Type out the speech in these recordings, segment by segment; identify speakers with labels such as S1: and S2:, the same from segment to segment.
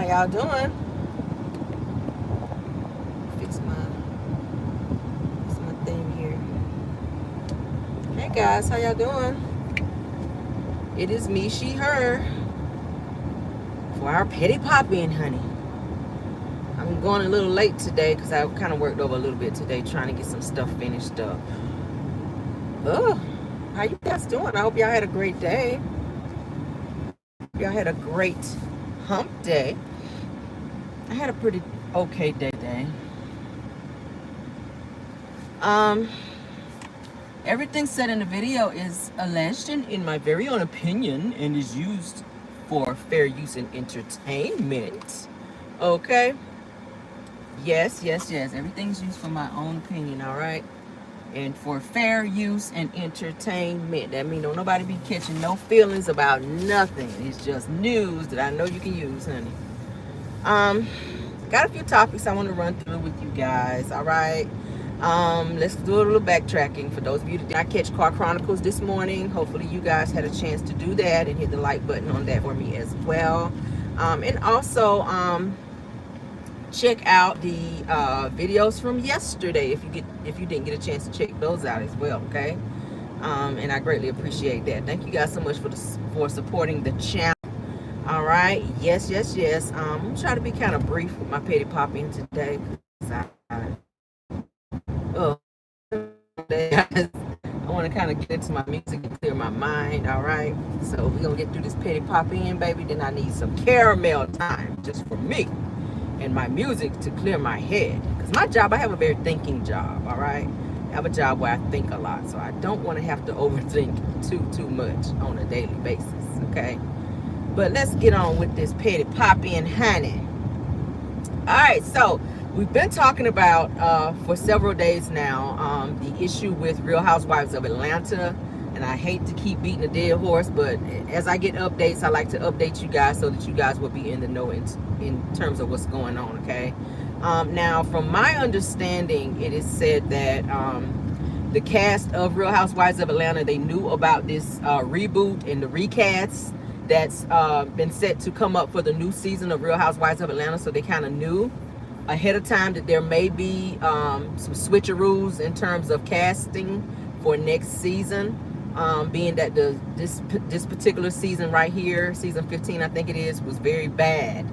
S1: How y'all doing? Fix my thing here. Hey guys, how y'all doing? It is me, she, her for our petty pop-in, honey. I'm going a little late today because I kind of worked over a little bit today trying to get some stuff finished up. Oh, how you guys doing? I hope y'all had a great day. Y'all had a great hump day. I had a pretty okay day today. Everything said in the video is alleged and in my very own opinion and is used for fair use and entertainment. Okay? Yes. Everything's used for my own opinion, all right? And for fair use and entertainment. That means don't nobody be catching no feelings about nothing. It's just news that I know you can use, honey. Got a few topics I want to run through with you guys, all right? Let's do a little backtracking. For those of you that did not catch Car Chronicles this morning, hopefully you guys had a chance to do that and hit the like button on that for me as well. And also, check out the videos from yesterday if you didn't get a chance to check those out as well, okay? And I greatly appreciate that. Thank you guys so much for supporting the channel. All right, yes. I'm gonna try to be kind of brief with my petty pop-in today. I want to kind of get into my music and clear my mind. All right, so we're gonna get through this petty pop-in, baby. Then I need some caramel time just for me and my music to clear my head, because my job, I have a very thinking job. All right, I have a job where I think a lot, so I don't want to have to overthink too much on a daily basis. Okay, but let's get on with this petty pop-in, honey. All right, so we've been talking about for several days now the issue with Real Housewives of Atlanta. And I hate to keep beating a dead horse, but as I get updates, I like to update you guys so that you guys will be in the know in terms of what's going on, okay? Now, from my understanding, it is said that the cast of Real Housewives of Atlanta, they knew about this reboot and the recast that's been set to come up for the new season of Real Housewives of Atlanta. So they kind of knew ahead of time that there may be some switcheroos in terms of casting for next season. Being that this particular season right here, season 15, I think it is, was very bad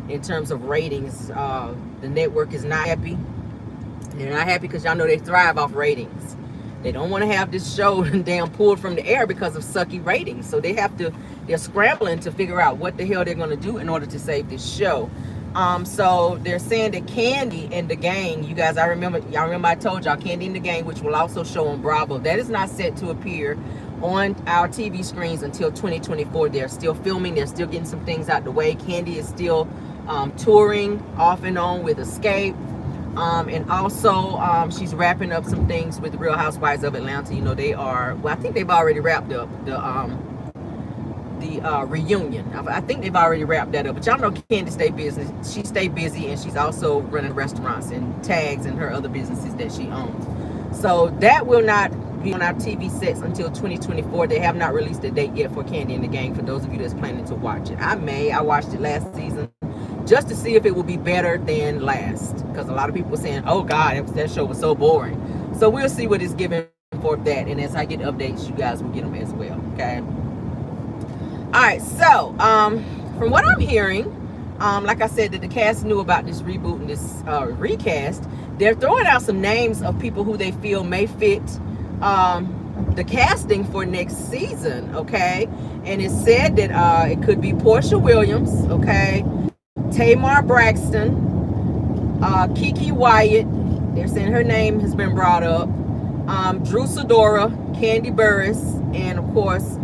S1: in terms of ratings. The network is not happy. They're not happy because y'all know they thrive off ratings. They don't want to have this show damn pulled from the air because of sucky ratings. So they're scrambling to figure out what the hell they're going to do in order to save this show. So they're saying that Candy and the Gang, you guys, y'all remember I told y'all Candy and the Gang, which will also show on Bravo, that is not set to appear on our TV screens until 2024. They're still filming, they're still getting some things out the way. Candy is still touring off and on with Escape. And also she's wrapping up some things with the Real Housewives of Atlanta. You know, I think they've already wrapped up the reunion. I think they've already wrapped that up, but y'all know Candy stay busy. She stay busy, and she's also running restaurants and tags and her other businesses that she owns. So that will not be on our TV sets until 2024. They have not released a date yet for Candy and the Gang, for those of you that's planning to watch it. I watched it last season just to see if it would be better than last, because a lot of people were saying, oh God, that show was so boring. So we'll see what it's given for that, and as I get updates, you guys will get them as well, okay? All right, so from what I'm hearing, like I said, that the cast knew about this reboot and this recast. They're throwing out some names of people who they feel may fit the casting for next season, okay? And it's said that it could be Portia Williams, okay? Tamar Braxton, Keke Wyatt. They're saying her name has been brought up. Drew Sidora, Candy Burris, and of course,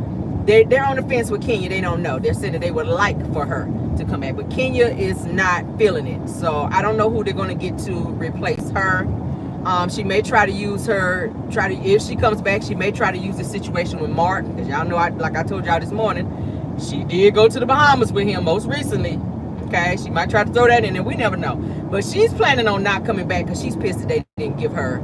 S1: they're on the fence with Kenya. They don't know. They're saying that they would like for her to come back, but Kenya is not feeling it. So I don't know who they're going to get to replace her. She may try to use her. If she comes back, she may try to use the situation with Mark, because y'all know, like I told y'all this morning, she did go to the Bahamas with him most recently. Okay, she might try to throw that in there. We never know. But she's planning on not coming back because she's pissed that they didn't give her,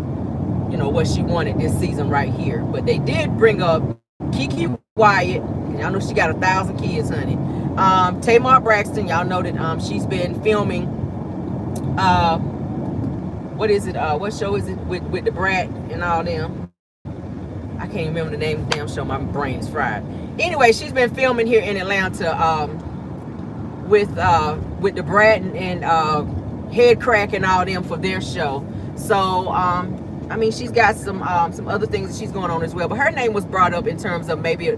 S1: you know, what she wanted this season right here. But they did bring up Keke Wyatt. Y'all know she got 1,000 kids, honey. Tamar Braxton, y'all know that she's been filming. What is it? What show is it with the Brat and all them? I can't even remember the name of the damn show. My brain's fried. Anyway, she's been filming here in Atlanta with the Brat and Head Crack and all them for their show. So I mean, she's got some other things that she's going on as well. But her name was brought up in terms of maybe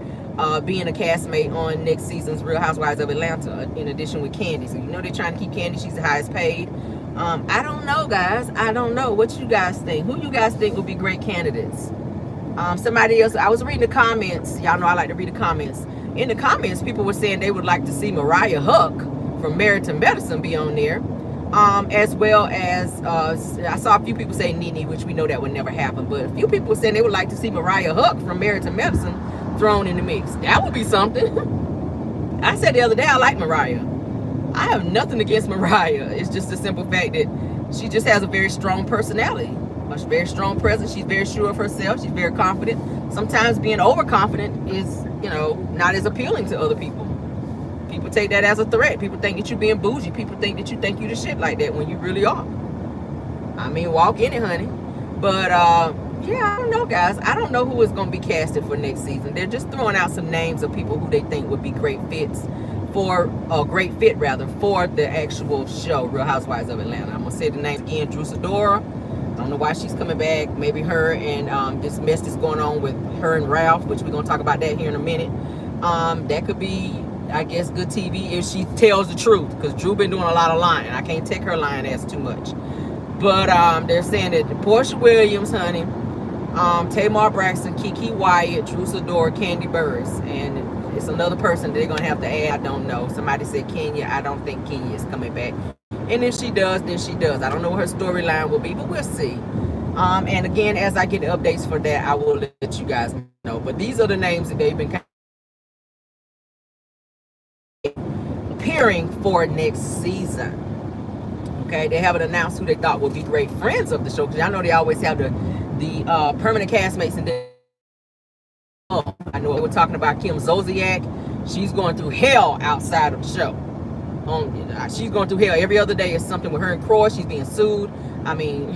S1: being a castmate on next season's Real Housewives of Atlanta, in addition with Candy. So you know they're trying to keep Candy. She's the highest paid. I don't know, guys. I don't know. What you guys think? Who you guys think would be great candidates? Somebody else, I was reading the comments. Y'all know I like to read the comments. In the comments, people were saying they would like to see Mariah Huck from Married to Medicine be on there. As well as, I saw a few people say Nene, which we know that would never happen. But a few people were saying they would like to see Mariah Huck from Married to Medicine thrown in the mix. That would be something. I said the other day, I like Mariah. I have nothing against Mariah. It's just the simple fact that she just has a very strong personality. A very strong presence. She's very sure of herself. She's very confident. Sometimes being overconfident is, you know, not as appealing to other people. People take that as a threat. People think that you're being bougie. People think that you think you the shit like that when you really are. I mean, walk in it, honey. But yeah, I don't know, guys. I don't know who is going to be casted for next season. They're just throwing out some names of people who they think would be great fits for for the actual show, Real Housewives of Atlanta. I'm gonna say the names again. Drew Sidora. I don't know why she's coming back. Maybe her and this mess that's going on with her and Ralph, which we're going to talk about that here in a minute. That could be, I guess, good TV if she tells the truth, because Drew been doing a lot of lying. I can't take her lying ass too much. But they're saying that Portia Williams, honey, Tamar Braxton, Kiki Wyatt, Drew Sidora, Candy Burris, and it's another person they're going to have to add. I don't know. Somebody said Kenya. I don't think Kenya is coming back. And if she does, then she does. I don't know what her storyline will be, but we'll see. And again, as I get the updates for that, I will let you guys know. But these are the names that they've been appearing for next season. Okay, they haven't announced who they thought would be great friends of the show, because I know they always have the permanent castmates. And I know we were talking about Kim Zolziack. She's going through hell outside of the show. She's going through hell every other day. Is something with her and Croy. She's being sued. I mean,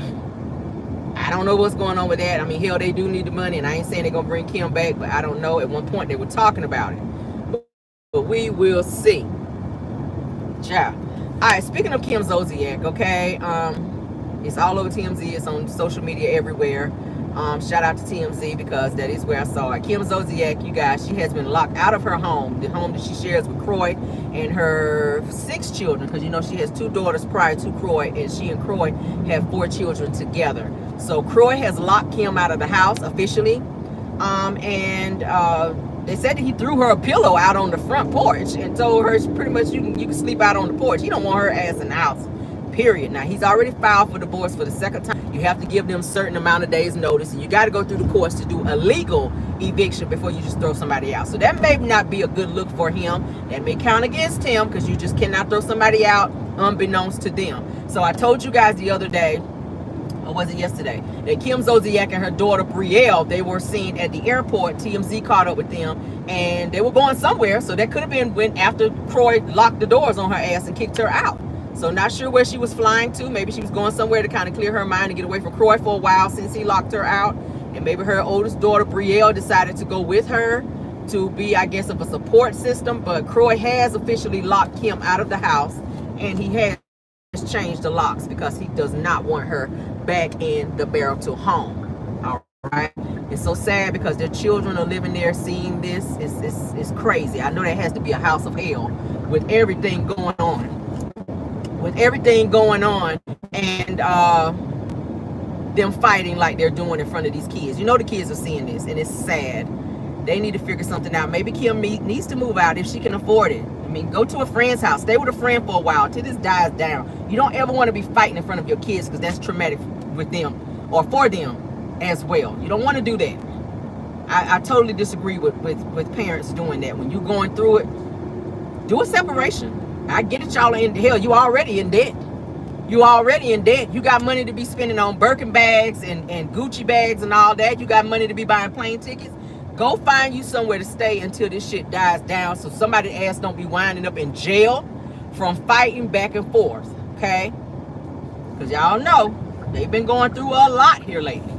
S1: I don't know what's going on with that. I mean, hell, they do need the money, and I ain't saying they're gonna bring Kim back, but I don't know. At one point they were talking about it, but we will see. Ciao. All right, speaking of Kim Zolziack, okay, it's all over TMZ. It's on social media everywhere. Shout out to TMZ, because that is where I saw it. Kim Zolziack, you guys, she has been locked out of her home, the home that she shares with Croy and her 6 children, because you know she has 2 daughters prior to Croy, and she and Croy have 4 children together. So Croy has locked Kim out of the house officially, and they said that he threw her a pillow out on the front porch and told her pretty much you can sleep out on the porch. He don't want her ass in the house. Period. Now, he's already filed for divorce for the 2nd time. You have to give them a certain amount of days notice, and you got to go through the courts to do a legal eviction before you just throw somebody out. So that may not be a good look for him. That may count against him, because you just cannot throw somebody out unbeknownst to them. So I told you guys the other day, or was it yesterday, that Kim Zolziack and her daughter Rell, they were seen at the airport. TMZ caught up with them, and they were going somewhere. So that could have been when after Croy locked the doors on her ass and kicked her out. So not sure where she was flying to. Maybe she was going somewhere to kind of clear her mind and get away from Croy for a while since he locked her out. And maybe her oldest daughter, Brielle, decided to go with her to be, I guess, of a support system. But Croy has officially locked Kim out of the house, and he has changed the locks because he does not want her back in the marital home. All right. It's so sad because their children are living there seeing this. It's crazy. I know that has to be a house of hell with everything going on. And them fighting like they're doing in front of these kids. You know the kids are seeing this, and it's sad. They need to figure something out. Maybe Kim needs to move out if she can afford it. I mean, go to a friend's house. Stay with a friend for a while till this dies down. You don't ever want to be fighting in front of your kids, because that's traumatic with them or for them as well. You don't want to do that. I totally disagree with parents doing that. When you're going through it, do a separation. I get it, y'all are in hell. You already in debt. You got money to be spending on Birkin bags and Gucci bags and all that. You got money to be buying plane tickets. Go find you somewhere to stay until this shit dies down, so somebody's ass don't be winding up in jail from fighting back and forth, okay? Because y'all know they've been going through a lot here lately.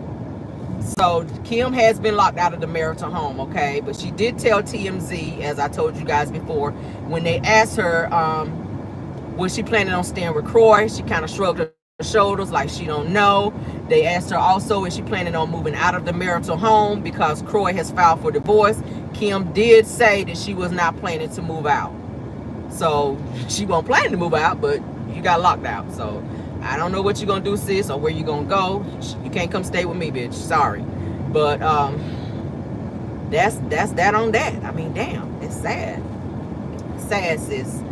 S1: So Kim has been locked out of the marital home, okay? But she did tell TMZ, as I told you guys before, when they asked her, was she planning on staying with Croy, she kind of shrugged her shoulders like she don't know. They asked her also, is she planning on moving out of the marital home because Croy has filed for divorce. Kim did say that she was not planning to move out. So she won't plan to move out, but you got locked out. So I don't know what you're gonna do, sis, or where you're gonna go. You can't come stay with me, bitch. Sorry. But that's that on that. I mean, damn, it's sad. It's sad, sis.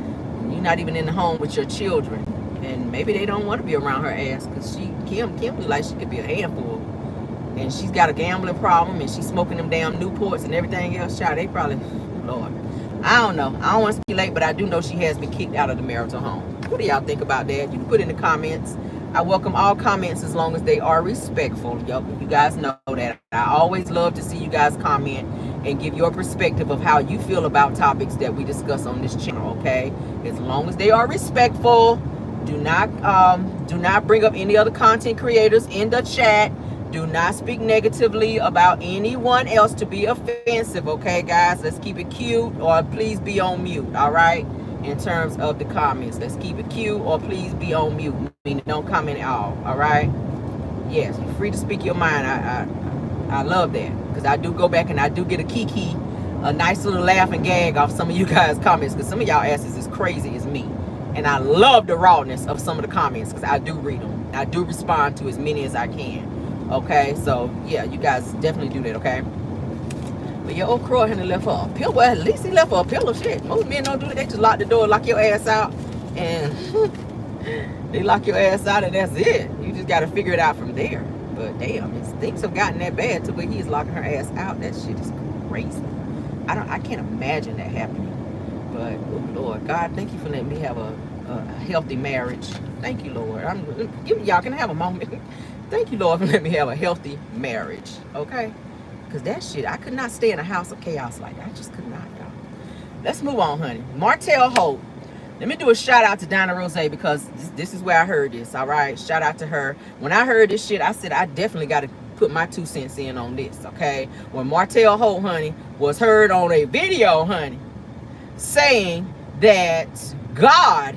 S1: You're not even in the home with your children. And maybe they don't want to be around her ass, because Kim looks like she could be a handful. And she's got a gambling problem, and she's smoking them damn Newports and everything else. Child, they probably, Lord. I don't know. I don't want to speculate, but I do know she has been kicked out of the marital home. What do y'all think about that? You can put in the comments. I welcome all comments as long as they are respectful. You guys know that. I always love to see you guys comment and give your perspective of how you feel about topics that we discuss on this channel, okay? As long as they are respectful. Do not bring up any other content creators in the chat. Do not speak negatively about anyone else to be offensive, okay, guys? Let's keep it cute, or please be on mute, all right? In terms of the comments, let's keep it cute, or please be on mute. Meaning don't comment at all right? Yes, you're free to speak your mind. I love that, because I do go back and I do get a nice little laugh and gag off some of you guys' comments, because some of y'all asses is crazy as me. And I love the rawness of some of the comments, because I do read them. I do respond to as many as I can. Okay, so yeah, you guys definitely do that, okay? But yeah, old Croy had left her a pillow. Well, at least he left her a pillow. Shit, most men don't do that. They just lock the door, lock your ass out, and they lock your ass out, and that's it. You just got to figure it out from there. But damn, things have gotten that bad to where he's locking her ass out. That shit is crazy. I can't imagine that happening. But oh Lord, God, thank you for letting me have a healthy marriage. Thank you, Lord. Y'all can I have a moment. Thank you, Lord, for letting me have a healthy marriage. Okay, because that shit, I could not stay in a house of chaos like that. I just could not, y'all. Let's move on, honey. Martel Holt. Let me do a shout out to Donna Rose, because this is where I heard this. All right, shout out to her. When I heard this shit, I said I definitely got to put my 2 cents in on this. Okay, when Martel Holt, honey, was heard on a video, honey, saying that God,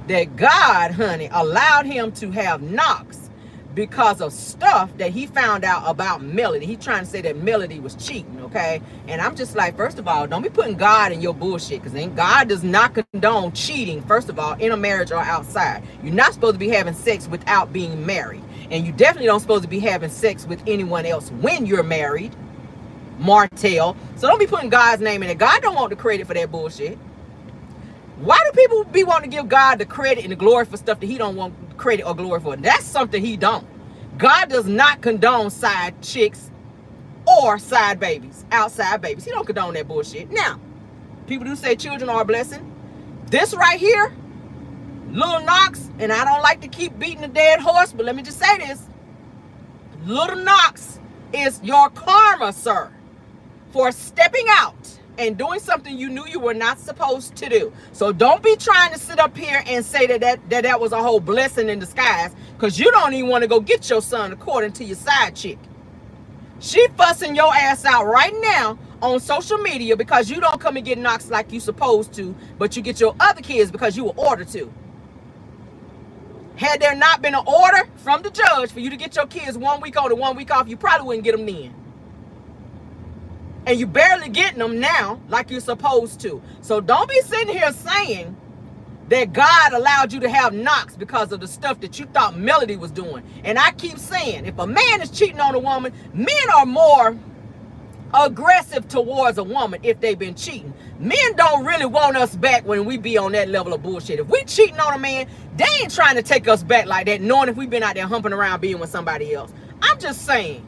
S1: honey, allowed him to have knocks because of stuff that he found out about Melody. He trying to say that Melody was cheating, okay? And I'm just like, first of all, don't be putting God in your bullshit, because then God does not condone cheating, first of all, in a marriage or outside. You're not supposed to be having sex without being married. And you definitely don't supposed to be having sex with anyone else when you're married, Martel. So don't be putting God's name in it. God don't want the credit for that bullshit. Why do people be wanting to give God the credit and the glory for stuff that he don't want credit or glory for? That's something he don't. God does not condone side chicks or side babies, outside babies. He don't condone that bullshit. Now, people do say children are a blessing. This right here, Little Knox, and I don't like to keep beating the dead horse, but let me just say this. Little Knox is your karma, sir, for stepping out and doing something you knew you were not supposed to do. So don't be trying to sit up here and say that was a whole blessing in disguise, because you don't even want to go get your son according to your side chick. She fussing your ass out right now on social media because you don't come and get knocks like you supposed to, but you get your other kids because you were ordered to. Had there not been an order from the judge for you to get your kids 1 week on and 1 week off, you probably wouldn't get them then. And you barely getting them now like you're supposed to. So don't be sitting here saying that God allowed you to have knocks because of the stuff that you thought Melody was doing. And I keep saying, if a man is cheating on a woman, men are more aggressive towards a woman if they've been cheating. Men don't really want us back when we be on that level of bullshit. If we cheating on a man, they ain't trying to take us back like that, knowing if we've been out there humping around being with somebody else. I'm just saying.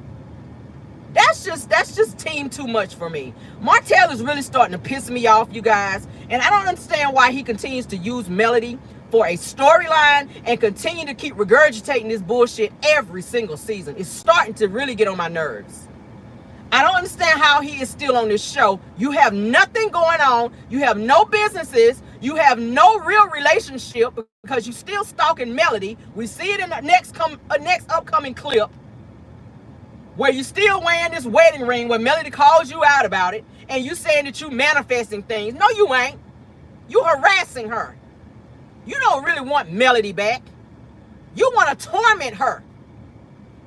S1: That's just team too much for me. Martel is really starting to piss me off, you guys. And I don't understand why he continues to use Melody for a storyline and continue to keep regurgitating this bullshit every single season. It's starting to really get on my nerves. I don't understand how he is still on this show. You have nothing going on. You have no businesses. You have no real relationship because you still stalking Melody. We see it in the next upcoming clip where you still wearing this wedding ring where Melody calls you out about it and you saying that you manifesting things. No, you ain't. You harassing her. You don't really want Melody back. You want to torment her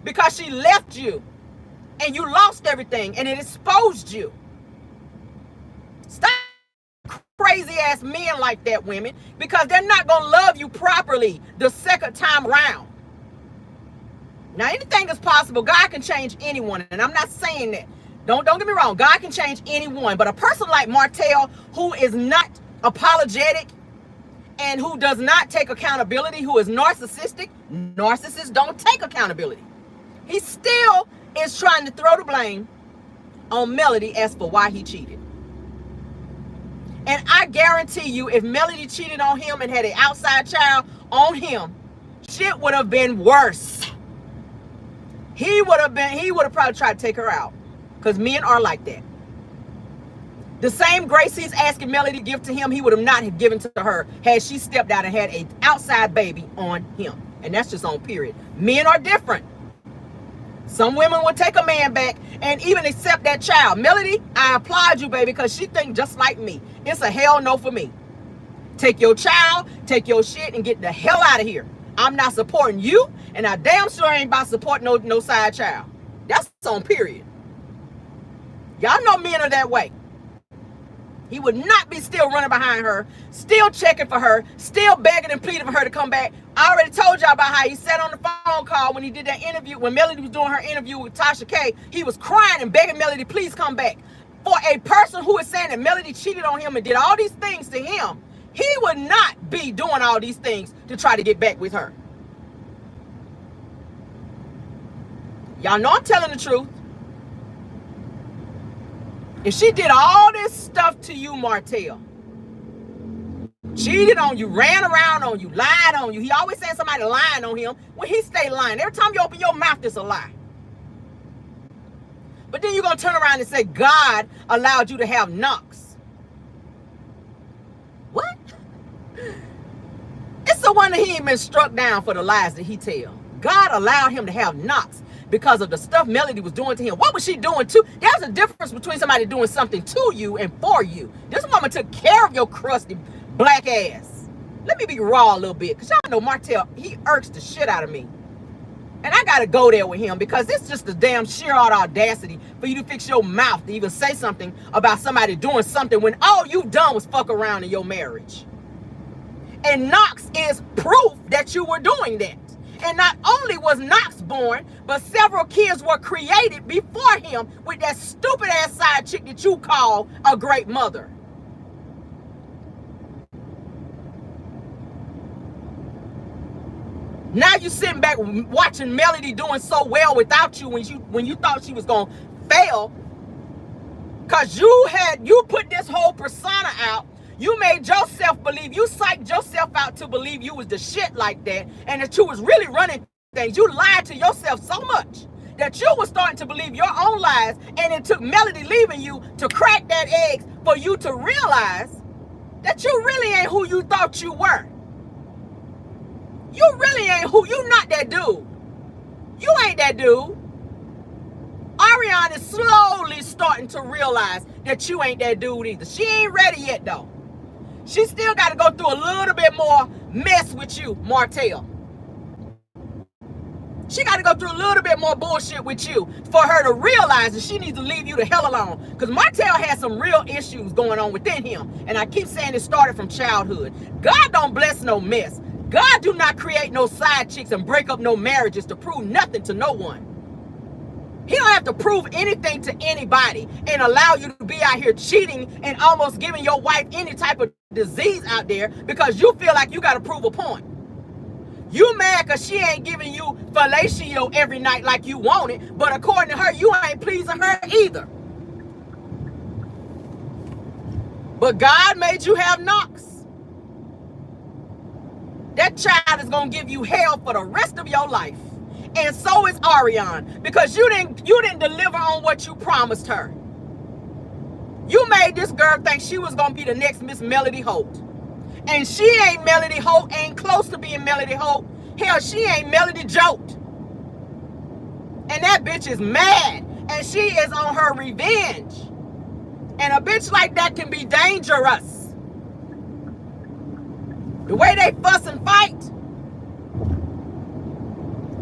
S1: because she left you. And you lost everything, and it exposed you. Stop crazy ass men like that, women, because they're not gonna love you properly the second time around. Now, anything is possible. God can change anyone, and I'm not saying that. Don't get me wrong. God can change anyone, but a person like Martel, who is not apologetic and who does not take accountability, who is narcissistic, narcissists don't take accountability. He still is trying to throw the blame on Melody as for why he cheated. And I guarantee you, if Melody cheated on him and had an outside child on him, shit would have been worse. He would have probably tried to take her out. Because men are like that. The same grace he's asking Melody to give to him, he would have not have given to her had she stepped out and had an outside baby on him. And that's just on period. Men are different. Some women will take a man back and even accept that child. Melody, I applaud you, baby, because she thinks just like me. It's a hell no for me. Take your child, take your shit, and get the hell out of here. I'm not supporting you, and I damn sure ain't about supporting no side child. That's on period. Y'all know men are that way. He would not be still running behind her, still checking for her, still begging and pleading for her to come back. I already told y'all about how he sat on the phone call when he did that interview, when Melody was doing her interview with Tasha K. He was crying and begging Melody, please come back. For a person who is saying that Melody cheated on him and did all these things to him, he would not be doing all these things to try to get back with her. Y'all know I'm telling the truth. If she did all this stuff to you, Martel, cheated on you, ran around on you, lied on you. He always saying somebody lying on him when he stay lying. Every time you open your mouth, it's a lie. But then you're going to turn around and say, God allowed you to have knocks. What? It's the one that he ain't been struck down for the lies that he tell. God allowed him to have knocks because of the stuff Melody was doing to him. What was she doing to? There's a difference between somebody doing something to you and for you. This woman took care of your crusty black ass. Let me be raw a little bit, because y'all know Martel, he irks the shit out of me. And I got to go there with him because it's just the damn sheer audacity for you to fix your mouth to even say something about somebody doing something when all you've done was fuck around in your marriage. And Knox is proof that you were doing that. And not only was Knox born, but several kids were created before him with that stupid ass side chick that you call a great mother. Now you sitting back watching Melody doing so well without you when you thought she was gonna fail. Cause you put this whole persona out. You made yourself believe, you psyched yourself out to believe you was the shit like that, and that you was really running things. You lied to yourself so much that you was starting to believe your own lies, and it took Melody leaving you to crack that egg for you to realize that you really ain't who you thought you were. You really ain't you not that dude. You ain't that dude. Ariana is slowly starting to realize that you ain't that dude either. She ain't ready yet though. She still got to go through a little bit more mess with you, Martel. She got to go through a little bit more bullshit with you for her to realize that she needs to leave you the hell alone. Because Martel has some real issues going on within him. And I keep saying it started from childhood. God don't bless no mess. God do not create no side chicks and break up no marriages to prove nothing to no one. He don't have to prove anything to anybody and allow you to be out here cheating and almost giving your wife any type of disease out there because you feel like you got to prove a point. You mad because she ain't giving you fellatio every night like you want it, but according to her, you ain't pleasing her either. But God made you have knocks. That child is going to give you hell for the rest of your life. And so is Ariana, because you didn't deliver on what you promised her. You made this girl think she was gonna be the next Miss Melody Holt. And she ain't Melody Holt, ain't close to being Melody Holt. Hell, she ain't Melody Jolt. And that bitch is mad. And she is on her revenge. And a bitch like that can be dangerous. The way they fuss and fight,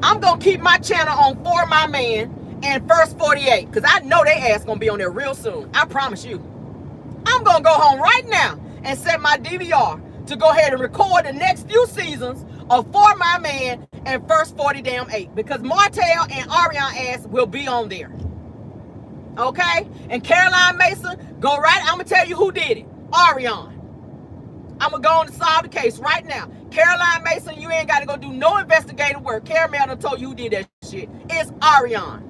S1: I'm gonna keep my channel on For My Man and First 48, because I know they ass gonna be on there real soon. I promise you. I'm gonna go home right now and set my DVR to go ahead and record the next few seasons of For My Man and First 48, because Martel and Ariana ass will be on there. Okay? And Caroline Mason, go right. I'm gonna tell you who did it. Ariana. I'm gonna go on and solve the case right now. Caroline Mason, you ain't gotta go do no investigative work. Caramel done told you who did that shit. It's Ariana.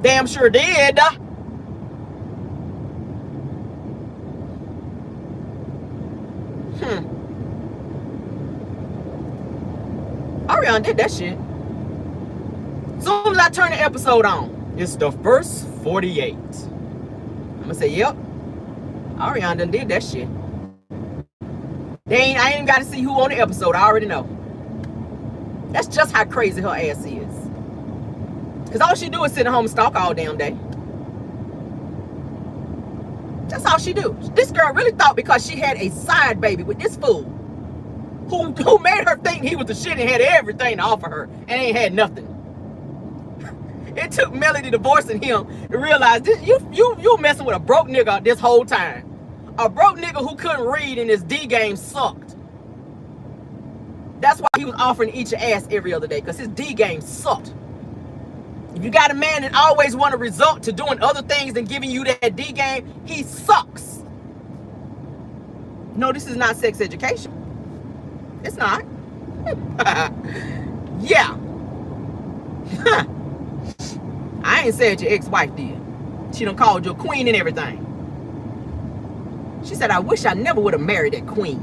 S1: Damn sure did. Ariana did that shit. As soon as I turn the episode on, it's the First 48. I'm gonna say, yep, Ariana done did that shit. I ain't even got to see who on the episode. I already know. That's just how crazy her ass is. Because all she do is sit at home and stalk all damn day. That's all she do. This girl really thought because she had a side baby with this fool who made her think he was the shit and had everything to offer her and ain't had nothing. It took Melody divorcing him to realize this, you messing with a broke nigga this whole time. A broke nigga who couldn't read and his D game sucked. That's why he was offering to eat your ass every other day, because his D game sucked. If you got a man that always want to resort to doing other things than giving you that D game, he sucks. No, this is not sex education. It's not. Yeah. I ain't said your ex-wife did. She done called you a queen and everything. She said, I wish I never would have married that queen.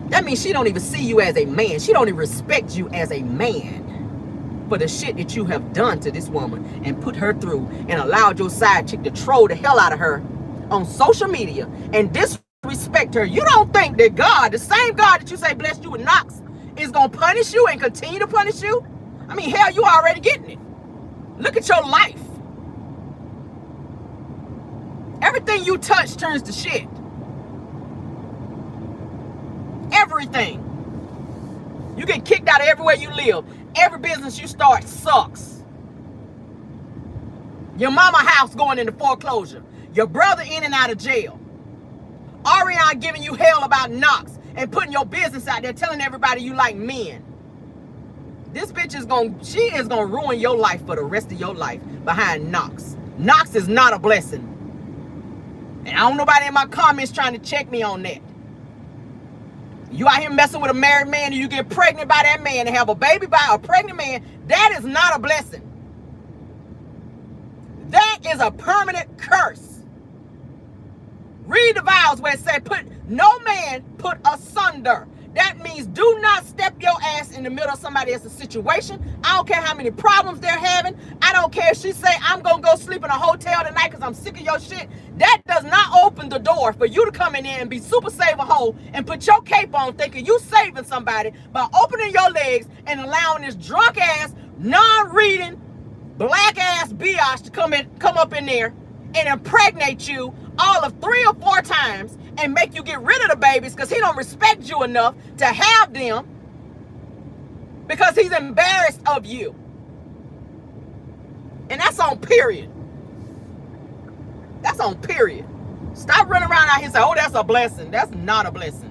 S1: That means she don't even see you as a man. She don't even respect you as a man for the shit that you have done to this woman and put her through and allowed your side chick to troll the hell out of her on social media and disrespect her. You don't think that God, the same God that you say blessed you with Knox, is going to punish you and continue to punish you? I mean, hell, you already getting it. Look at your life. Everything you touch turns to shit. Everything. You get kicked out of everywhere you live. Every business you start sucks. Your mama house going into foreclosure. Your brother in and out of jail. Ariana giving you hell about Knox and putting your business out there, telling everybody you like men. This bitch is gonna ruin your life for the rest of your life behind Knox. Knox is not a blessing. And I don't know nobody in my comments trying to check me on that. You out here messing with a married man and you get pregnant by that man and have a baby by a pregnant man, that is not a blessing. That is a permanent curse. Read the vows where it said, no man put asunder. That means do not step your ass in the middle of somebody else's situation. I don't care how many problems they're having. I don't care if she say, I'm going to go sleep in a hotel tonight because I'm sick of your shit. That does not open the door for you to come in there and be super save a hole and put your cape on thinking you saving somebody by opening your legs and allowing this drunk ass, non-reading, black ass biatch to come up in there and impregnate you all of 3 or 4 times and make you get rid of the babies because he don't respect you enough to have them because he's embarrassed of you. And that's on period. That's on period. Stop running around out here and say, oh, that's a blessing. That's not a blessing.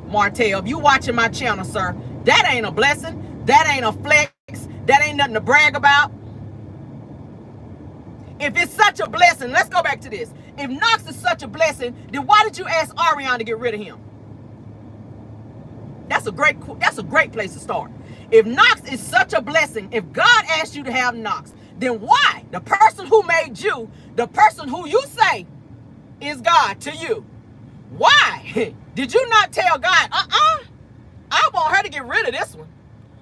S1: Martel, if you watching my channel, sir, that ain't a blessing. That ain't a flex. That ain't nothing to brag about. If it's such a blessing, let's go back to this. If Knox is such a blessing, then why did you ask Ariana to get rid of him? That's a great place to start. If Knox is such a blessing, if God asked you to have Knox, then why? The person who made you, the person who you say is God to you, Why? Did you not tell God, I want her to get rid of this one.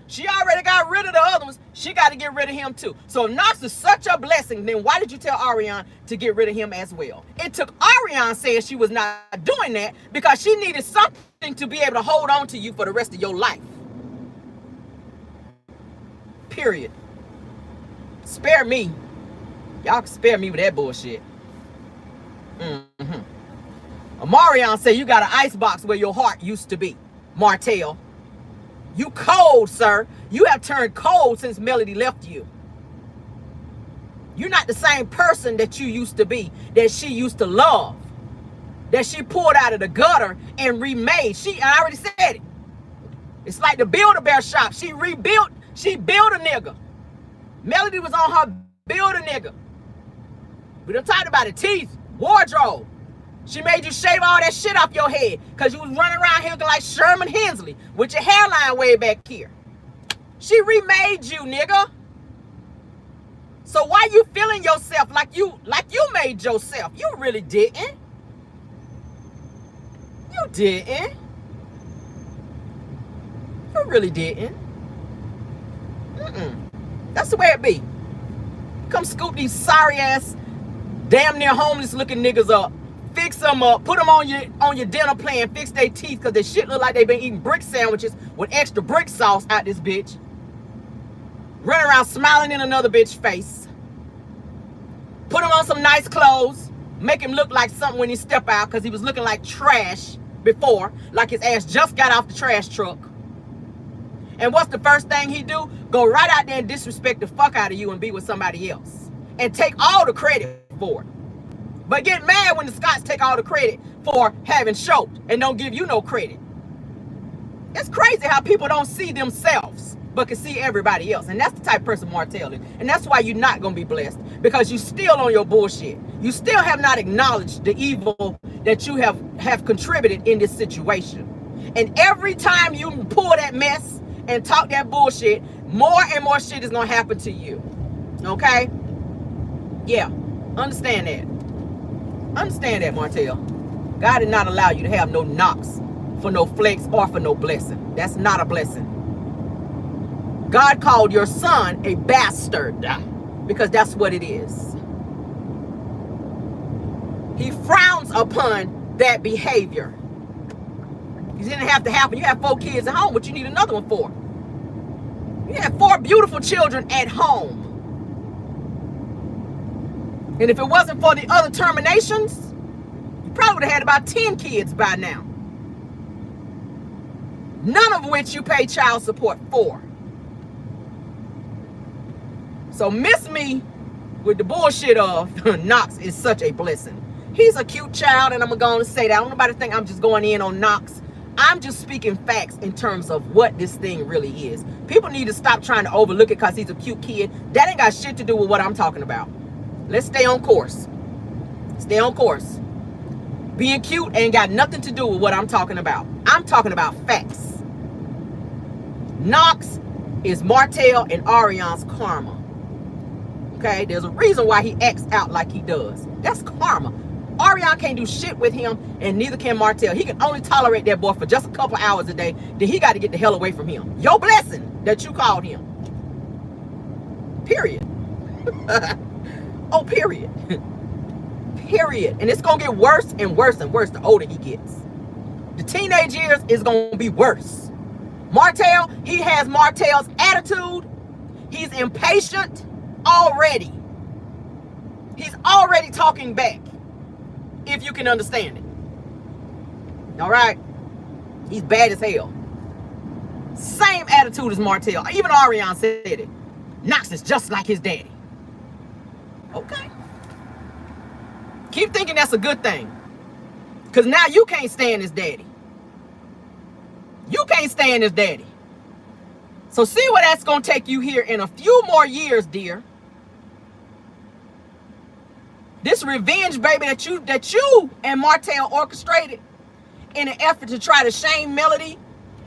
S1: She already got rid of the other ones. She got to get rid of him too. So if Knox is such a blessing, then why did you tell Ariane to get rid of him as well? It took Ariane saying she was not doing that because she needed something to be able to hold on to you for the rest of your life. Period. Spare me. Y'all can spare me with that bullshit. Amarion said you got an icebox where your heart used to be. Martel. You cold, sir. You have turned cold since Melody left you. You're not the same person that you used to be, that she used to love, that she pulled out of the gutter and remade. I already said it. It's like the Build-A-Bear shop. She built a nigga. Melody was on her build a nigga. We done talked about it. Teeth, wardrobe. She made you shave all that shit off your head because you was running around here looking like Sherman Hensley with your hairline way back here. She remade you, nigga. So why you feeling yourself like you made yourself? You really didn't. You didn't. You really didn't. That's the way it be. Come scoop these sorry ass, damn near homeless looking niggas up. Fix them up, put them on your dinner plan, fix their teeth because their shit look like they been eating brick sandwiches with extra brick sauce out this bitch. Run around smiling in another bitch's face. Put him on some nice clothes, make him look like something when he step out because he was looking like trash before, like his ass just got off the trash truck. And what's the first thing he do? Go right out there and disrespect the fuck out of you and be with somebody else. And take all the credit for it. But get mad when the Scots take all the credit for having choked and don't give you no credit. It's crazy how people don't see themselves but can see everybody else. And that's the type of person Martel is. And that's why you're not going to be blessed. Because you still on your bullshit. You still have not acknowledged the evil that you have contributed in this situation. And every time you pull that mess and talk that bullshit, more and more shit is going to happen to you. Okay? Yeah. Understand that. Understand that, Martel. God did not allow you to have no knocks for no flex or for no blessing. That's not a blessing. God called your son a bastard because that's what it is. He frowns upon that behavior. It didn't have to happen. You have 4 kids at home. What you need another one for? You have 4 beautiful children at home. And if it wasn't for the other terminations, you probably would have had about 10 kids by now. None of which you pay child support for. So miss me with the bullshit of Knox is such a blessing. He's a cute child, and I'm going to say that. I don't want nobody to think I'm just going in on Knox. I'm just speaking facts in terms of what this thing really is. People need to stop trying to overlook it because he's a cute kid. That ain't got shit to do with what I'm talking about. Let's stay on course. Stay on course. Being cute ain't got nothing to do with what I'm talking about. I'm talking about facts. Knox is Martel and Ariane's karma. Okay? There's a reason why he acts out like he does. That's karma. Ariane can't do shit with him, and neither can Martel. He can only tolerate that boy for just a couple hours a day. Then he got to get the hell away from him. Your blessing that you called him. Period. Oh, period. Period. And it's going to get worse and worse and worse the older he gets. The teenage years is going to be worse. Martel, he has Martel's attitude. He's impatient already. He's already talking back. If you can understand it. All right? He's bad as hell. Same attitude as Martel. Even Ariane said it. Knox is just like his daddy. Okay. Keep thinking that's a good thing. Because now you can't stand his daddy. You can't stand his daddy. So see where that's going to take you here in a few more years, dear. This revenge, baby, that you and Martel orchestrated in an effort to try to shame Melody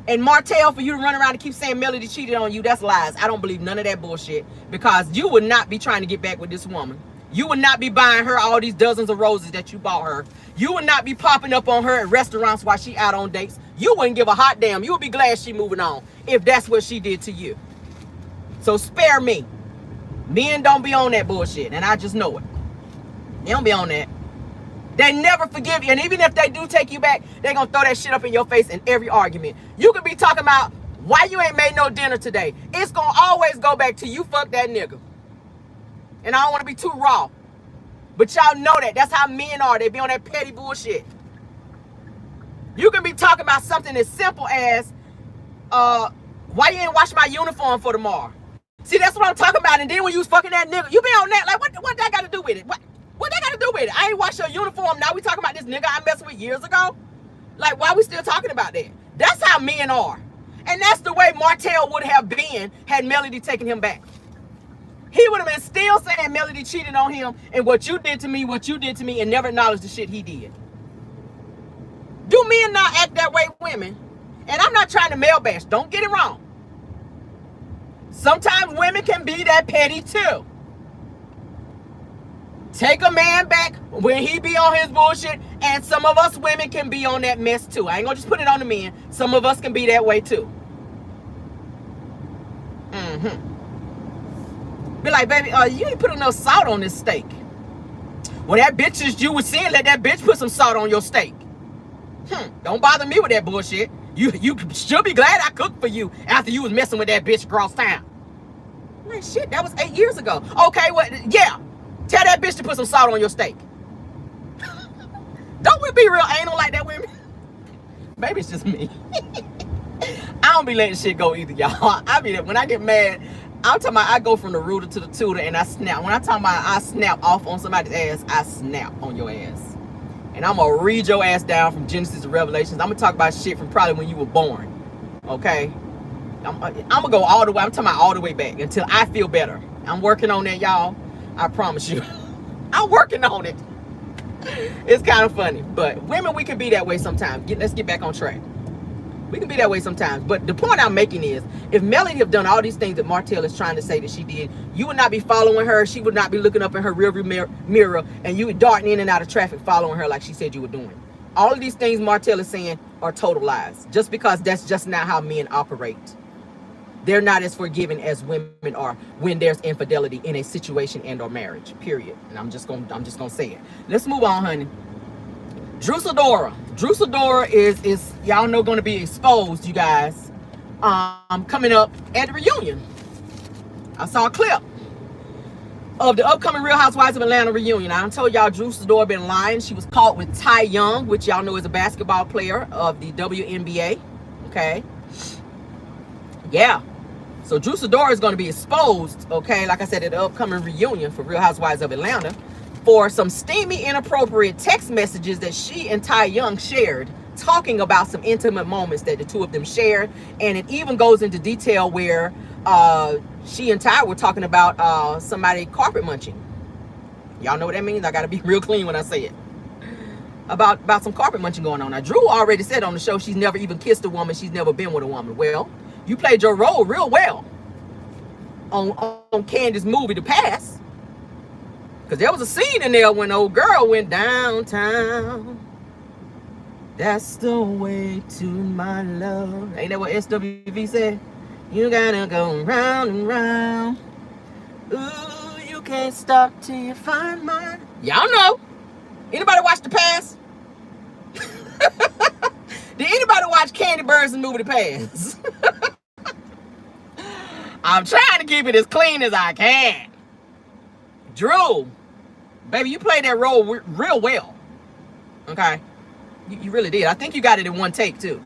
S1: and Martel for you to run around and keep saying Melody cheated on you, that's lies. I don't believe none of that bullshit because you would not be trying to get back with this woman. You would not be buying her all these dozens of roses that you bought her. You would not be popping up on her at restaurants while she out on dates. You wouldn't give a hot damn. You would be glad she moving on if that's what she did to you. So spare me. Men don't be on that bullshit, and I just know it. They don't be on that. They never forgive you, and even if they do take you back, they gonna throw that shit up in your face in every argument. You could be talking about why you ain't made no dinner today. It's gonna always go back to you fuck that nigga. And I don't want to be too raw, but y'all know that. That's how men are. They be on that petty bullshit. You can be talking about something as simple as, why you ain't wash my uniform for tomorrow? See, that's what I'm talking about. And then when you was fucking that nigga, you be on that, like, what that got to do with it? What that got to do with it? I ain't wash your uniform. Now we talking about this nigga I messed with years ago? Like, why we still talking about that? That's how men are. And that's the way Martel would have been had Melody taken him back. He would have been still saying Melody cheated on him and what you did to me, and never acknowledged the shit he did. Do men not act that way, women? And I'm not trying to male bash. Don't get it wrong. Sometimes women can be that petty too. Take a man back when he be on his bullshit, and some of us women can be on that mess too. I ain't gonna just put it on the men. Some of us can be that way too. Be like, baby, you ain't put enough salt on this steak. Well, that bitch is you was saying, let that bitch put some salt on your steak. Don't bother me with that bullshit. You should be glad I cooked for you after you was messing with that bitch across town. Like, shit, that was 8 years ago. Okay, well, yeah. Tell that bitch to put some salt on your steak. Don't we be real anal like that, women? Maybe it's just me. I don't be letting shit go either, y'all. I be when I get mad, I'm talking about I go from the rooter to the tutor and I snap. When I talk about I snap off on somebody's ass, I snap on your ass. And I'm gonna read your ass down from Genesis to Revelations. I'm gonna talk about shit from probably when you were born. Okay? I'm gonna go all the way. I'm talking about all the way back until I feel better. I'm working on that, y'all. I promise you. I'm working on it. It's kind of funny. But women, we can be that way sometimes. Let's get back on track. We can be that way sometimes. But the point I'm making is, if Melody have done all these things that Martel is trying to say that she did, you would not be following her. She would not be looking up in her rearview mirror, and you would darting in and out of traffic following her like she said you were doing. All of these things Martel is saying are total lies. Just because that's just not how men operate. They're not as forgiving as women are when there's infidelity in a situation and or marriage. Period. And I'm just gonna say it. Let's move on, honey. Drusadora is y'all know going to be exposed, you guys. Coming up at the reunion. I saw a clip of the upcoming Real Housewives of Atlanta reunion. I told y'all Drusadora been lying. She was caught with Ty Young, which y'all know is a basketball player of the WNBA. Okay. Yeah. So Drusadora is going to be exposed, okay, like I said, at the upcoming reunion for Real Housewives of Atlanta for some steamy, inappropriate text messages that she and Ty Young shared, talking about some intimate moments that the two of them shared. And it even goes into detail where she and Ty were talking about somebody carpet munching. Y'all know what that means? I got to be real clean when I say it. About some carpet munching going on. Now, Drew already said on the show she's never even kissed a woman. She's never been with a woman. Well, you played your role real well on Candace's movie, The Past. Because there was a scene in there when old girl went downtown. That's the way to my love. Ain't that what SWV said? You gotta go round and round. Ooh, you can't stop till you find mine. Y'all know. Anybody watch The Past? Did anybody watch Candy Bird's movie The Past? I'm trying to keep it as clean as I can. Drew, baby, you played that role real well. Okay? You really did. I think you got it in one take, too.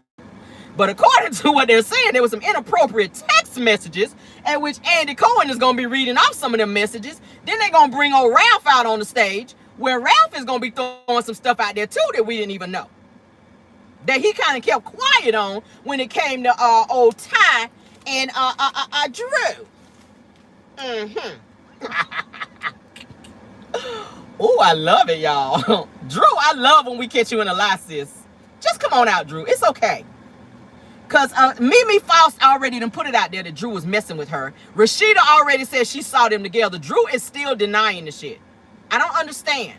S1: But according to what they're saying, there was some inappropriate text messages at which Andy Cohen is going to be reading off some of them messages. Then they're going to bring old Ralph out on the stage, where Ralph is going to be throwing some stuff out there, too, that we didn't even know. That he kind of kept quiet on when it came to old Ty and Drew. Oh, I love it, y'all. Drew, I love when we catch you in a lie, sis. Just come on out, Drew. It's okay. Because Mimi Faust already done put it out there that Drew was messing with her. Rashida already said she saw them together. Drew is still denying the shit. I don't understand.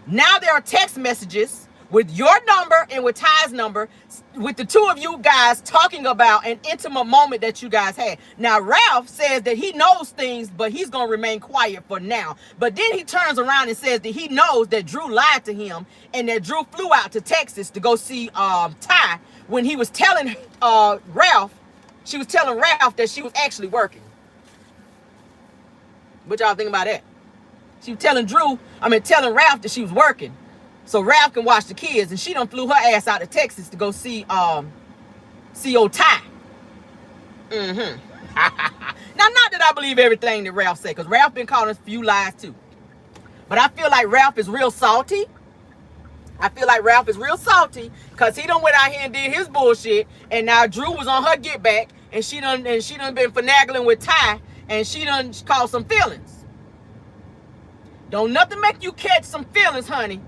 S1: Now there are text messages with your number and with Ty's number, with the two of you guys talking about an intimate moment that you guys had. Now, Ralph says that he knows things, but he's going to remain quiet for now. But then he turns around and says that he knows that Drew lied to him and that Drew flew out to Texas to go see Ty when he was telling Ralph, she was telling Ralph that she was actually working. What y'all think about that? She was telling telling Ralph that she was working. So Ralph can watch the kids, and she done flew her ass out to Texas to go see old Ty. Now, not that I believe everything that Ralph said, because Ralph been calling us a few lies too. But I feel like Ralph is real salty. Because he done went out here and did his bullshit, and now Drew was on her get back, and she done been finagling with Ty, and she done caused some feelings. Don't nothing make you catch some feelings, honey.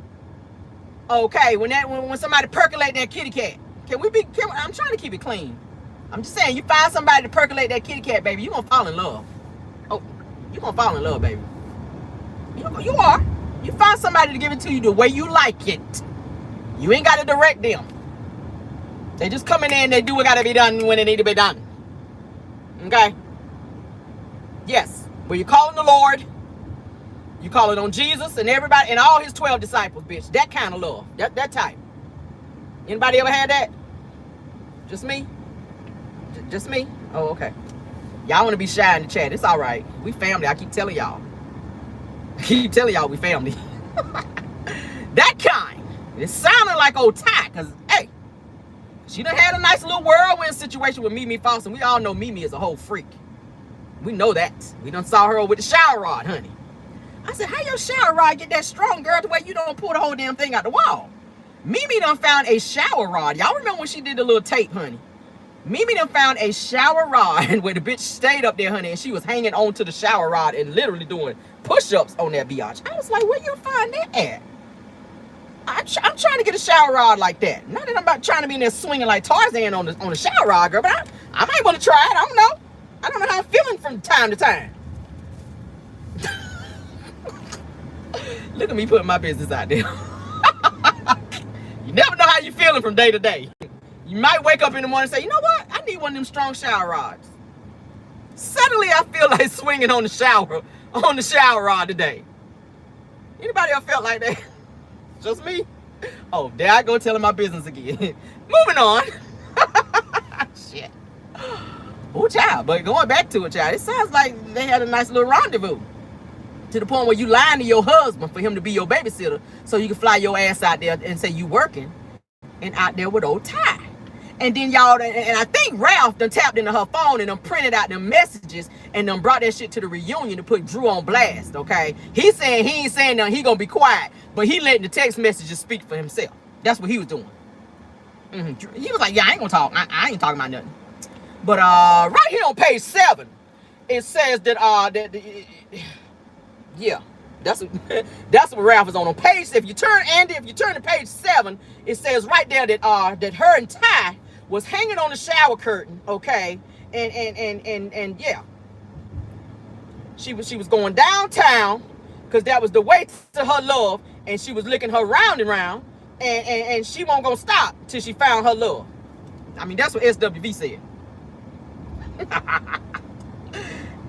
S1: Okay, when somebody percolate that kitty cat. I'm trying to keep it clean. I'm just saying, you find somebody to percolate that kitty cat, baby, you gonna fall in love. Oh, you gonna fall in love, baby. You are. You find somebody to give it to you the way you like it. You ain't gotta direct them. They just come in there and they do what gotta be done when it need to be done. Okay? Yes. When you calling the Lord, you call it on Jesus and everybody and all his 12 disciples, bitch. That kind of love. That type. Anybody ever had that? Just me? Just me? Oh, okay. Y'all want to be shy in the chat. It's all right. We family. I keep telling y'all. We family. That kind. It sounded like old Ty, because, hey, she done had a nice little whirlwind situation with Mimi Foster. We all know Mimi is a whole freak. We know that. We done saw her with the shower rod, honey. I said, how your shower rod get that strong, girl, the way you don't pull the whole damn thing out the wall? Mimi done found a shower rod. Y'all remember when she did the little tape, honey? Mimi done found a shower rod where the bitch stayed up there, honey, and she was hanging on to the shower rod and literally doing push-ups on that biatch. I was like, where you find that at? I'm trying to get a shower rod like that. Not that I'm about trying to be in there swinging like Tarzan on the shower rod, girl, but I might want to try it. I don't know. I don't know how I'm feeling from time to time. Look at me putting my business out there. You never know how you're feeling from day to day. You might wake up in the morning and say, you know what? I need one of them strong shower rods. Suddenly I feel like swinging on the shower rod today. Anybody else felt like that? Just me? Oh, there I go telling my business again. Moving on. Shit. Oh, child. But going back to it, child, it sounds like they had a nice little rendezvous. To the point where you lying to your husband for him to be your babysitter so you can fly your ass out there and say you working and out there with old Ty. And then y'all, and I think Ralph done tapped into her phone and done printed out them messages and done brought that shit to the reunion to put Drew on blast, okay? He's saying he ain't saying nothing, he gonna be quiet, but he letting the text messages speak for himself. That's what he was doing. He was like, yeah, I ain't gonna talk. I ain't talking about nothing. But right here on page 7, it says that yeah, that's what Ralph is on page. If you turn to page 7, it says right there that her and Ty was hanging on the shower curtain, okay, and yeah, she was going downtown because that was the way to her love, and she was licking her round and round, and she wasn't gonna stop till she found her love. I mean, that's what SWV said.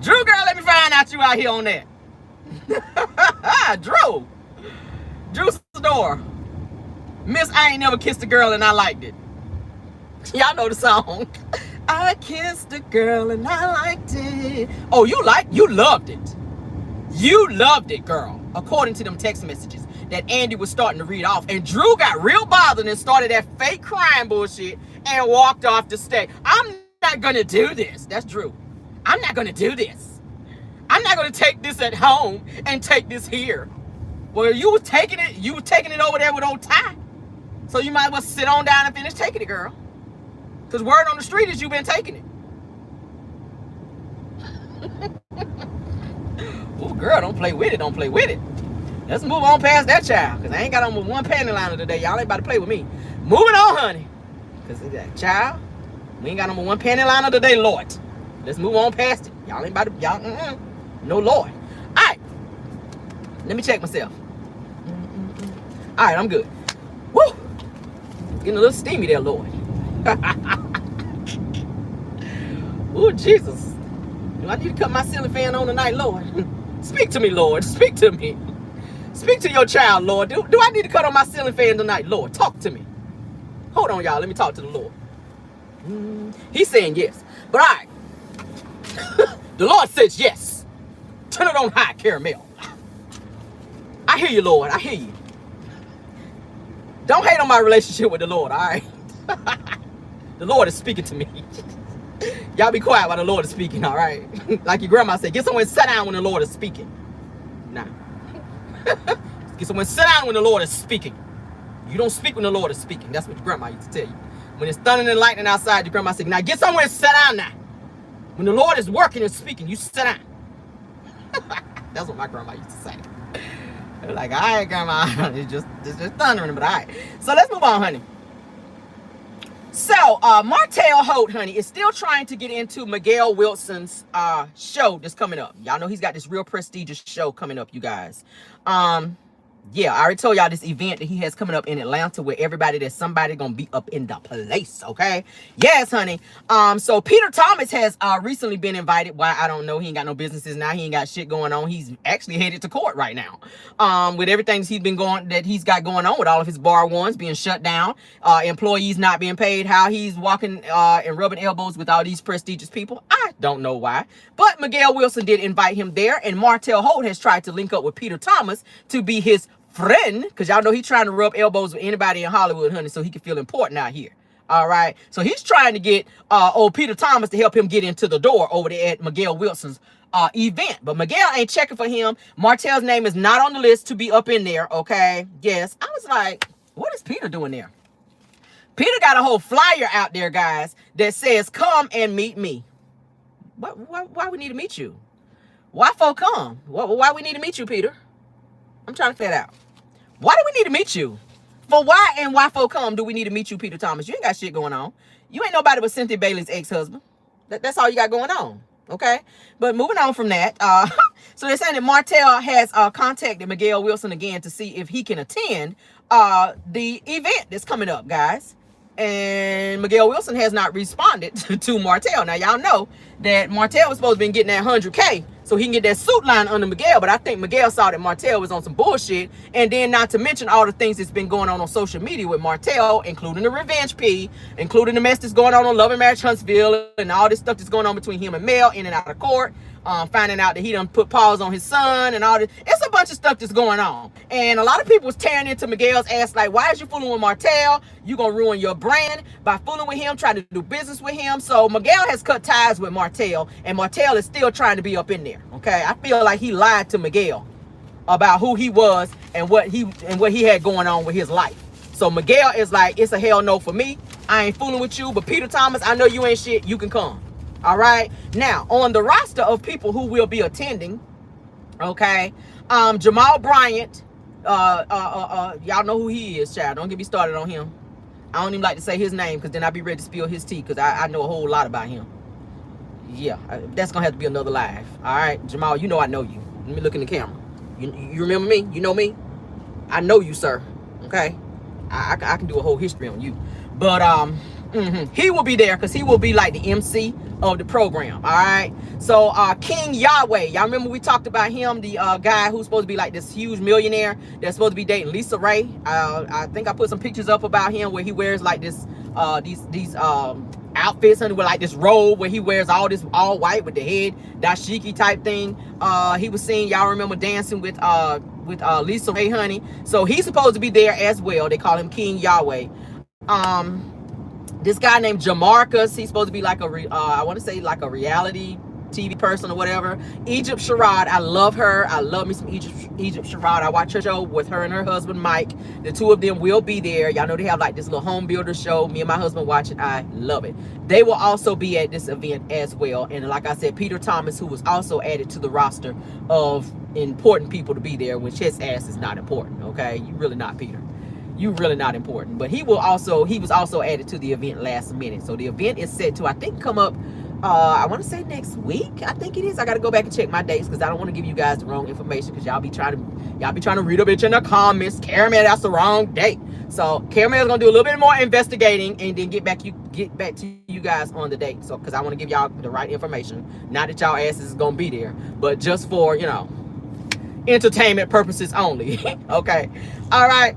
S1: Drew, girl, let me find out you out here on that. Drew Store. Miss I Ain't Never Kissed a Girl and I Liked It. Y'all know the song. I kissed a girl and I liked it. Oh, you loved it. You loved it, girl. According to them text messages that Andy was starting to read off. And Drew got real bothered and started that fake crying bullshit and walked off the stage. I'm not gonna do this. That's Drew. I'm not gonna do this. I'm not gonna take this at home and take this here. Well, you were taking it over there with old Ty. So you might as well sit on down and finish taking it, girl. Because word on the street is you've been taking it. Oh, girl, don't play with it. Let's move on past that child. Because I ain't got on one panty liner today. Y'all ain't about to play with me. Moving on, honey. Because that child, we ain't got on one panty liner today, Lord. Let's move on past it. Y'all ain't about to, no Lord. All right. Let me check myself. All right, I'm good. Woo! It's getting a little steamy there, Lord. Oh, Jesus. Do I need to cut my ceiling fan on tonight, Lord? Speak to me, Lord. Speak to me. Speak to your child, Lord. Do I need to cut on my ceiling fan tonight, Lord? Talk to me. Hold on, y'all. Let me talk to the Lord. He's saying yes. But all right. The Lord says yes. Turn it on high, Caramel. I hear you, Lord. I hear you. Don't hate on my relationship with the Lord, all right? The Lord is speaking to me. Y'all be quiet while the Lord is speaking, all right? Like your grandma said, get somewhere and sit down when the Lord is speaking. Nah. Get somewhere and sit down when the Lord is speaking. You don't speak when the Lord is speaking. That's what your grandma used to tell you. When it's thunder and lightning outside, your grandma said, now get somewhere and sit down now. When the Lord is working and speaking, you sit down. That's what my grandma used to say. Like, all right, grandma, it's just thundering, but all right. So let's move on, honey. So Martel Holt, honey, is still trying to get into Miguel Wilson's show that's coming up. Y'all know he's got this real prestigious show coming up, you guys. Yeah, I already told y'all this event that he has coming up in Atlanta where there's somebody gonna be up in the place, okay? Yes, honey. So Peter Thomas has recently been invited. Why, I don't know. He ain't got no businesses now. He ain't got shit going on. He's actually headed to court right now. With everything he's got going on with all of his bar ones being shut down, employees not being paid, how he's walking and rubbing elbows with all these prestigious people. I don't know why. But Miguel Wilson did invite him there, and Martel Holt has tried to link up with Peter Thomas to be his friend, because y'all know he's trying to rub elbows with anybody in Hollywood, honey, so he can feel important out here. All right, so he's trying to get old Peter Thomas to help him get into the door over there at Miguel Wilson's event, but Miguel ain't checking for him. Martel's name is not on the list to be up in there, okay? Yes, I was like, what is Peter doing there? Peter got a whole flyer out there, guys, that says, come and meet me. Why we need to meet you? Why folk come? Why we need to meet you, Peter? I'm trying to figure that out. Why do we need to meet you? For why and why folk come do we need to meet you, Peter Thomas? You ain't got shit going on. You ain't nobody but Cynthia Bailey's ex-husband. That's all you got going on, okay? But moving on from that, so they're saying that Martel has contacted Miguel Wilson again to see if he can attend the event that's coming up, guys. And Miguel Wilson has not responded to Martel. Now, y'all know that Martel was supposed to be getting that 100K so he can get that suit line under Miguel. But I think Miguel saw that Martel was on some bullshit. And then not to mention all the things that's been going on social media with Martel, including the Revenge P, including the mess that's going on Love and Marriage Huntsville, and all this stuff that's going on between him and Mel in and out of court. Finding out that he done put pause on his son and all this. It's a bunch of stuff that's going on. And a lot of people was tearing into Miguel's ass like, why is you fooling with Martel? You gonna ruin your brand by fooling with him, trying to do business with him. So Miguel has cut ties with Martel, and Martel is still trying to be up in there, okay? I feel like he lied to Miguel about who he was and what he had going on with his life. So Miguel is like, it's a hell no for me. I ain't fooling with you, but Peter Thomas, I know you ain't shit. You can come. All right. Now, on the roster of people who will be attending, okay, Jamal Bryant, y'all know who he is, child. Don't get me started on him. I don't even like to say his name because then I'll be ready to spill his tea because I know a whole lot about him. Yeah, that's going to have to be another live. All right, Jamal, you know I know you. Let me look in the camera. You remember me? You know me? I know you, sir. Okay? I can do a whole history on you. But, he will be there because he will be like the MC of the program. All right. So King Yahweh, y'all remember we talked about him, the guy who's supposed to be like this huge millionaire that's supposed to be dating Lisa Ray. I think I put some pictures up about him where he wears like this these outfits under with like this robe where he wears all this all white with the head dashiki type thing. He was seen, y'all remember, dancing with Lisa Ray, honey. So he's supposed to be there as well. They call him King Yahweh. This guy named Jamarcus, he's supposed to be like I want to say like a reality TV person or whatever. Egypt Sherrod, I love her. I love me some Egypt Sherrod. I watch her show with her and her husband Mike. The two of them will be there. Y'all know they have like this little home builder show. Me and my husband watch it. I love it. They will also be at this event as well. And like I said, Peter Thomas, who was also added to the roster of important people to be there, which his ass is not important. Okay, you really not, Peter. You really not important. But he was also added to the event last minute. So the event is set to, I think, come up I want to say next week. I think it is. I got to go back and check my dates because I don't want to give you guys the wrong information because y'all be trying to read a bitch in the comments. Caramel, that's the wrong date. So Caramel's gonna do a little bit more investigating and then get back to you guys on the date. So because I want to give y'all the right information. Not that y'all asses is gonna be there, but just for entertainment purposes only. Okay. All right.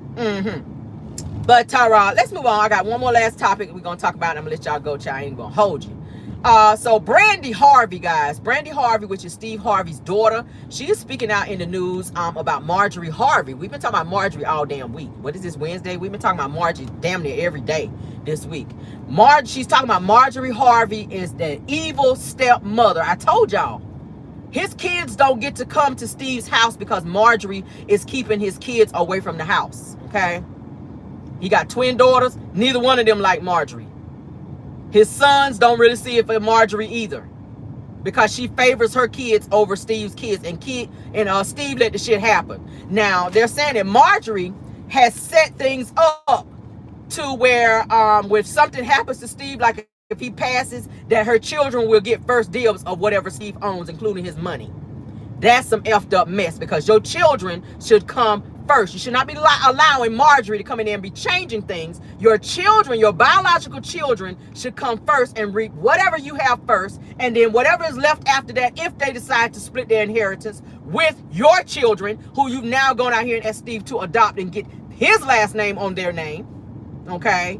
S1: But Tara, let's move on. I got one more last topic we're gonna talk about. And I'm gonna let y'all go. I ain't gonna hold you. So Brandy Harvey, guys. Brandy Harvey, which is Steve Harvey's daughter, she is speaking out in the news about Marjorie Harvey. We've been talking about Marjorie all damn week. What is this, Wednesday? We've been talking about Marjorie damn near every day this week. She's talking about Marjorie Harvey is the evil stepmother. I told y'all. His kids don't get to come to Steve's house because Marjorie is keeping his kids away from the house. Okay? He got twin daughters. Neither one of them like Marjorie. His sons don't really see it for Marjorie either because she favors her kids over Steve's kids, and Steve let the shit happen. Now, they're saying that Marjorie has set things up to where if something happens to Steve, like if he passes, that her children will get first dibs of whatever Steve owns, including his money. That's some effed up mess because your children should come first. You should not be allowing Marjorie to come in there and be changing things. Your children, your biological children, should come first and reap whatever you have first, and then whatever is left after that, if they decide to split their inheritance with your children, who you've now gone out here and asked Steve to adopt and get his last name on their name, okay?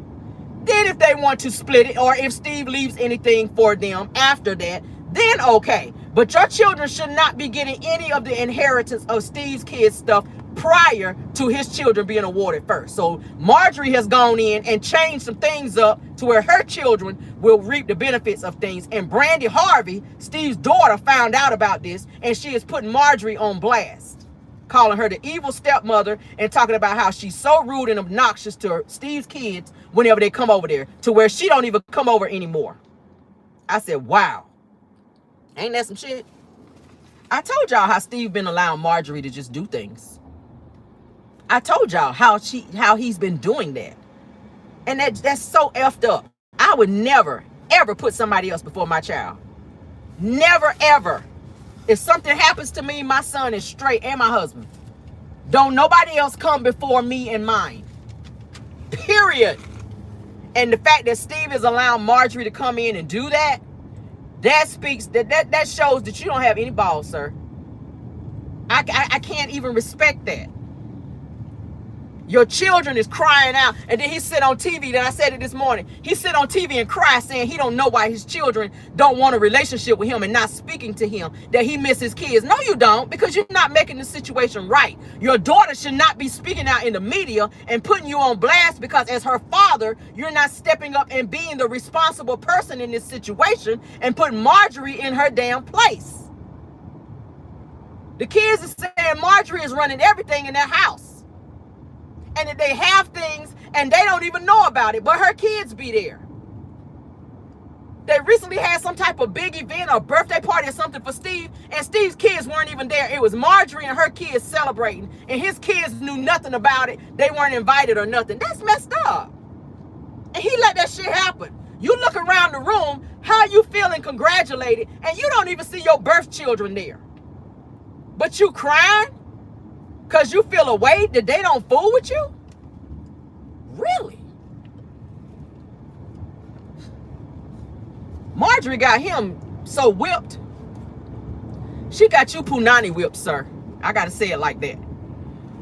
S1: Then if they want to split it, or if Steve leaves anything for them after that, then okay. But your children should not be getting any of the inheritance of Steve's kids' stuff prior to his children being awarded first. So Marjorie has gone in and changed some things up to where her children will reap the benefits of things. And Brandy Harvey, Steve's daughter, found out about this, and she is putting Marjorie on blast, calling her the evil stepmother and talking about how she's so rude and obnoxious to Steve's kids whenever they come over there, to where she don't even come over anymore. I said, wow. Ain't that some shit? I told y'all how Steve been allowing Marjorie to just do things. I told y'all how he's been doing that. And that's so effed up. I would never, ever put somebody else before my child. Never, ever. If something happens to me, my son is straight, and my husband. Don't nobody else come before me and mine. Period. And the fact that Steve is allowing Marjorie to come in and do that, that speaks, that shows that you don't have any balls, sir. I can't even respect that. Your children is crying out, and then he sit on TV, then I said it this morning, he sit on TV and cry saying he don't know why his children don't want a relationship with him and not speaking to him, that he misses kids. No, you don't, because you're not making the situation right. Your daughter should not be speaking out in the media and putting you on blast because as her father, you're not stepping up and being the responsible person in this situation and putting Marjorie in her damn place. The kids are saying Marjorie is running everything in their house. And that they have things and they don't even know about it, but her kids be there. They recently had some type of big event or birthday party or something for Steve, and Steve's kids weren't even there. It was Marjorie and her kids celebrating, and his kids knew nothing about it. They weren't invited or nothing. That's messed up. And he let that shit happen. You look around the room, how you feeling congratulated, and you don't even see your birth children there. But you crying? Because you feel a way that they don't fool with you? Really? Marjorie got him so whipped. She got you punani whipped, sir. I got to say it like that.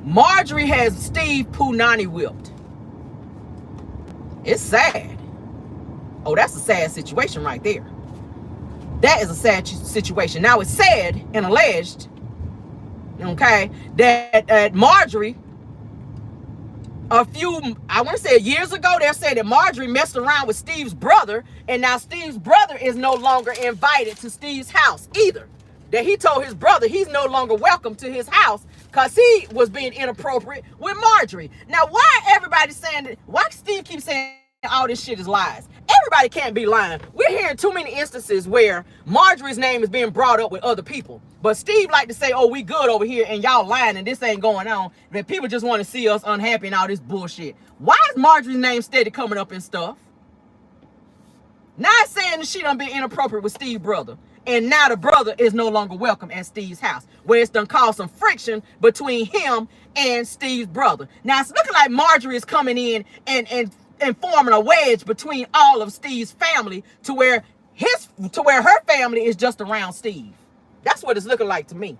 S1: Marjorie has Steve punani whipped. It's sad. Oh, that's a sad situation right there. That is a sad situation. Now, it's said and alleged, okay, that Marjorie, I want to say years ago, they're saying that Marjorie messed around with Steve's brother, and now Steve's brother is no longer invited to Steve's house either. That he told his brother he's no longer welcome to his house because he was being inappropriate with Marjorie. Now, why everybody saying that? Why Steve keeps saying all this shit is lies? Everybody can't be lying. We're hearing too many instances where Marjorie's name is being brought up with other people. But Steve like to say, oh, we good over here and y'all lying and this ain't going on. That people just want to see us unhappy and all this bullshit. Why is Marjorie's name steady coming up and stuff? Not saying that she done been inappropriate with Steve's brother. And now the brother is no longer welcome at Steve's house, where it's done caused some friction between him and Steve's brother. Now it's looking like Marjorie is coming in and forming a wedge between all of Steve's family to where her family is just around Steve. That's what it's looking like to me.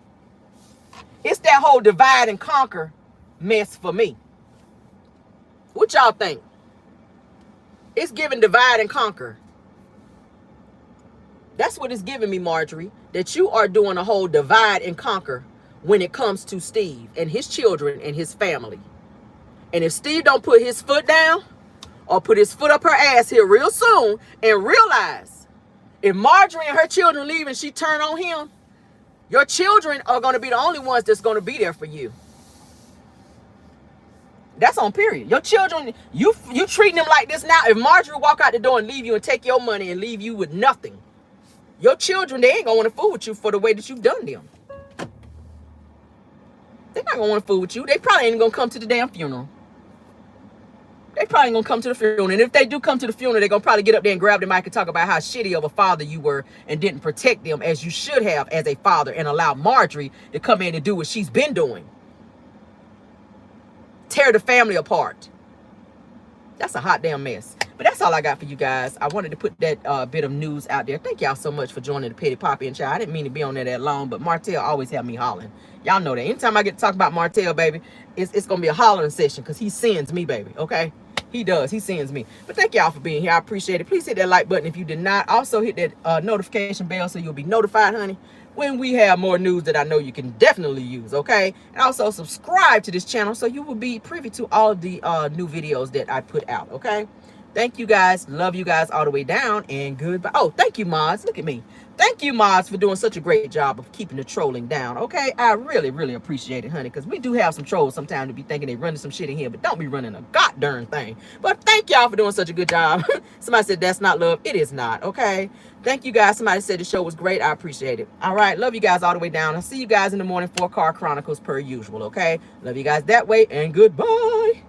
S1: It's that whole divide and conquer mess for me. What y'all think? It's giving divide and conquer. That's what it's giving me, Marjorie. That you are doing a whole divide and conquer when it comes to Steve and his children and his family. And if Steve don't put his foot down or put his foot up her ass here real soon and realize if Marjorie and her children leave and she turn on him, your children are going to be the only ones that's going to be there for you. That's on period. Your children, you treating them like this now. If Marjorie walk out the door and leave you and take your money and leave you with nothing, your children, they ain't gonna want to fool with you for the way that you've done them. They're not gonna want to fool with you. They probably ain't gonna come to the damn funeral. They probably ain't gonna come to the funeral. And if they do come to the funeral, they're gonna probably get up there and grab the mic and talk about how shitty of a father you were and didn't protect them as you should have as a father and allow Marjorie to come in and do what she's been doing. Tear the family apart. That's a hot damn mess. But that's all I got for you guys. I wanted to put that bit of news out there. Thank y'all so much for joining the Petty-Pop-in, child. I didn't mean to be on there that long, but Martel always have me hollering. Y'all know that. Anytime I get to talk about Martel, baby, it's going to be a hollering session because he sends me, baby, okay? He does. He sends me. But thank y'all for being here. I appreciate it. Please hit that like button if you did not. Also hit that notification bell so you'll be notified, honey, when we have more news that I know you can definitely use, okay? And also subscribe to this channel so you will be privy to all of the new videos that I put out, okay? Thank you guys. Love you guys all the way down and goodbye. Oh, thank you, mods. Look at me. Thank you, mods, for doing such a great job of keeping the trolling down, okay? I really, really appreciate it, honey, because we do have some trolls sometimes to be thinking they running some shit in here, but don't be running a goddamn thing. But thank y'all for doing such a good job. Somebody said that's not love. It is not, okay? Thank you guys. Somebody said the show was great. I appreciate it. All right. Love you guys all the way down. I'll see you guys in the morning for Car Chronicles per usual, okay? Love you guys that way and goodbye.